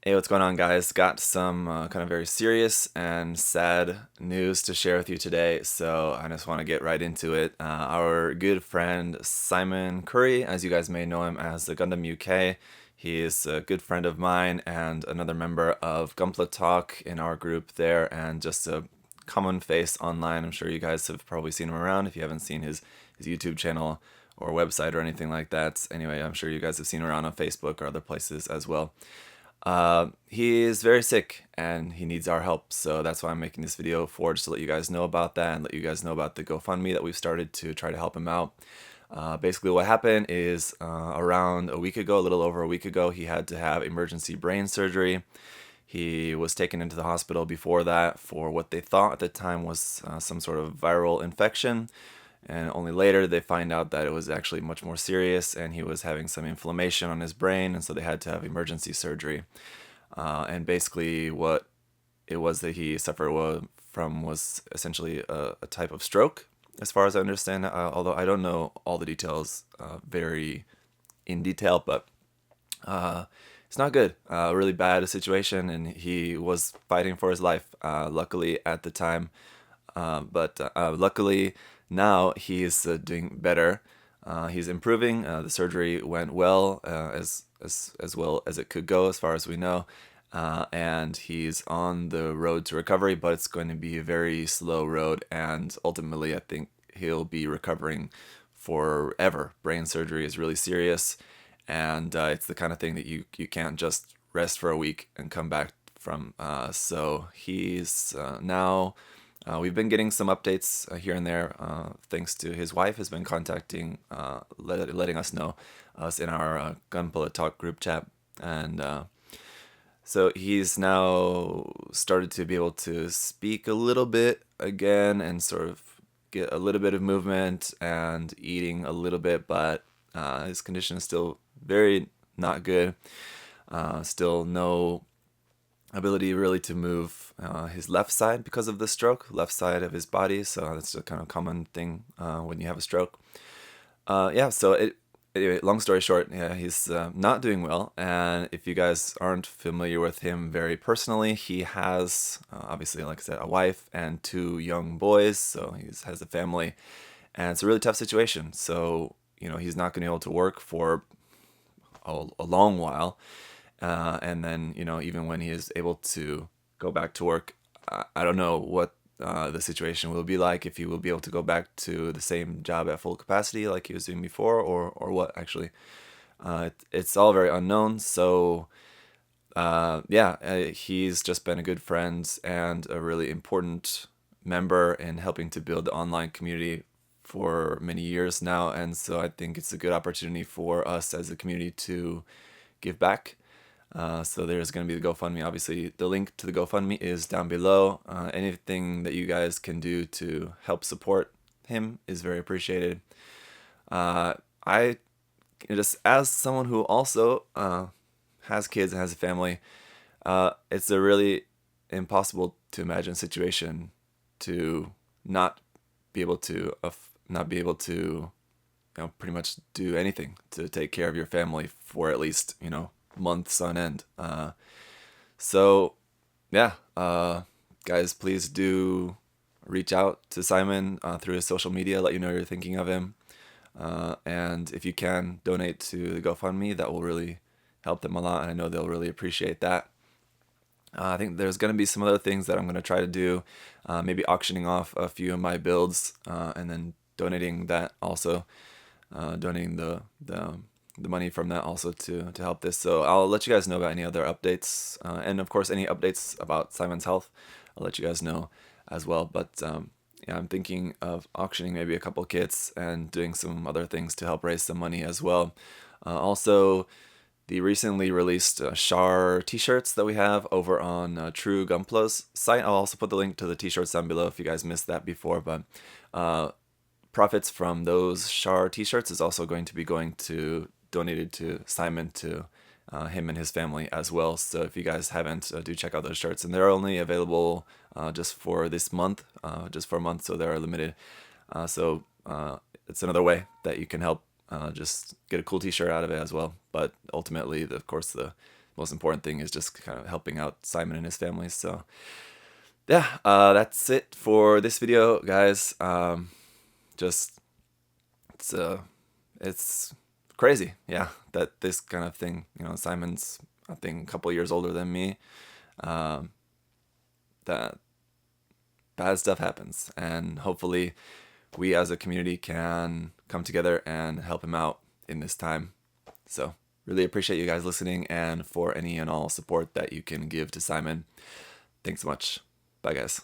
Hey, what's going on, guys? Got some kind of very serious and sad news to share with you today, so I just want to get right into it. Our good friend Simon Curry, as you guys may know him as the GundamUK, he is a good friend of mine and another member of Gunpla Talk in our group there, and just a common face online. I'm sure you guys have probably seen him around if you haven't seen his YouTube channel or website or anything like that. Anyway, I'm sure you guys have seen him around on Facebook or other places as well. He is very sick and he needs our help, so that's why I'm making this video for, just to let you guys know about that and let you guys know about the GoFundMe that we've started to try to help him out. Basically, what happened is around a week ago, a little over a week ago, he had to have emergency brain surgery. He was taken into the hospital before that for what they thought at the time was some sort of viral infection. And only later they find out that it was actually much more serious and he was having some inflammation on his brain, and so they had to have emergency surgery. And basically, what it was that he suffered from was essentially a type of stroke, as far as I understand, although I don't know all the details very in detail, but it's not good. A really bad situation, and he was fighting for his life, luckily, at the time. But luckily now he's doing better. He's improving. The surgery went well, as well as it could go, as far as we know. And he's on the road to recovery, but it's going to be a very slow road. And ultimately, I think he'll be recovering forever. Brain surgery is really serious, and it's the kind of thing that you can't just rest for a week and come back from. So he's now. We've been getting some updates here and there, thanks to his wife has been contacting, letting us know, us in our Gunpla Talk group chat, and so he's now started to be able to speak a little bit again and sort of get a little bit of movement and eating a little bit, but his condition is still very not good. Still no ability really to move his left side because of the stroke, left side of his body. So that's a kind of common thing when you have a stroke. Yeah, so anyway, long story short, yeah, he's not doing well. And if you guys aren't familiar with him very personally, he has obviously, like I said, a wife and two young boys. So he has a family, and it's a really tough situation. So he's not going to be able to work for a long while. And then, even when he is able to go back to work, I don't know what the situation will be like, if he will be able to go back to the same job at full capacity like he was doing before, or what, actually. It's all very unknown. So, yeah, he's just been a good friend and a really important member in helping to build the online community for many years now. And so I think it's a good opportunity for us as a community to give back. So there's going to be the GoFundMe. Obviously, the link to the GoFundMe is down below. Anything that you guys can do to help support him is very appreciated. I just, as someone who also has kids and has a family, it's a really impossible to imagine situation to not be able to pretty much do anything to take care of your family for at least months on end. So yeah, guys, please do reach out to Simon through his social media, let you know you're thinking of him, and if you can donate to the GoFundMe, that will really help them a lot, and I know they'll really appreciate that. I think there's going to be some other things that I'm going to try to do, maybe auctioning off a few of my builds, and then donating that also, donating the money from that also to help this. So I'll let you guys know about any other updates, and of course any updates about Simon's health, I'll let you guys know as well. But yeah, I'm thinking of auctioning maybe a couple kits and doing some other things to help raise some money as well. Also, the recently released Char T-shirts that we have over on True Gunpla's site. I'll also put the link to the T-shirts down below if you guys missed that before. But profits from those Char T-shirts is also going to be donated to Simon, to him and his family as well. So if you guys haven't, do check out those shirts, and they're only available just for this month, just for a month, so they're limited. So it's another way that you can help just get a cool T-shirt out of it as well. But ultimately, of course, the most important thing is just kind of helping out Simon and his family. So yeah, that's it for this video, guys. Just it's crazy, yeah, that this kind of thing, you know, Simon's, I think, a couple years older than me, that bad stuff happens, and hopefully we as a community can come together and help him out in this time. So really appreciate you guys listening, and for any and all support that you can give to Simon. Thanks so much. Bye, guys.